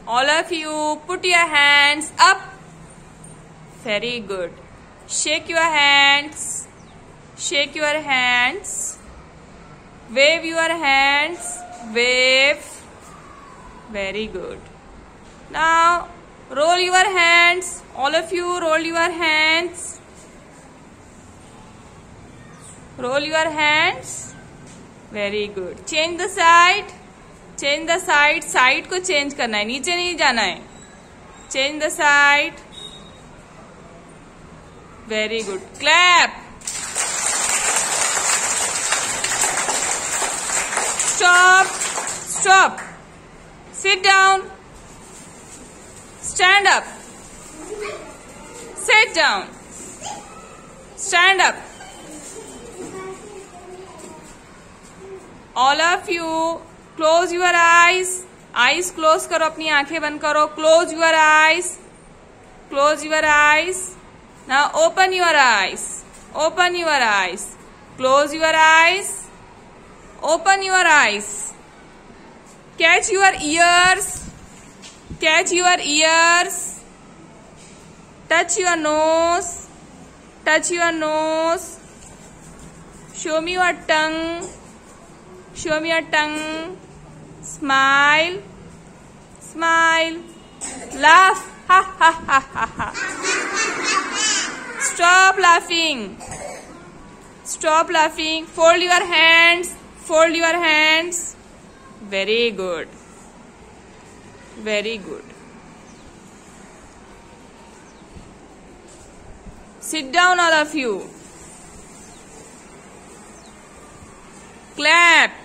All of you, put your hands up. Very good. Shake your hands. Shake your hands. Wave your hands. Wave. Very good. Now, roll your hands. All of you, roll your hands. Roll your hands. Very good. Change the side. Change the side. Side को change करना है. नीचे नहीं जाना है. Change the side. Very good. Clap. Stop. Stop. Sit down. Stand up. Sit down. Stand up. All of you, close your eyes. Eyes close करो, अपनी आंखें बंद करो. Close your eyes. Close your eyes. Now open your eyes. Open your eyes. Close your eyes. Open your eyes. Catch your ears. Catch your ears. Touch your nose. Touch your nose. Show me your tongue. Show me your tongue. Smile. Smile. Laugh. Ha ha ha ha ha. Stop laughing. Stop laughing. Fold your hands. Fold your hands. Very good. Very good. Sit down, all of you. Clap.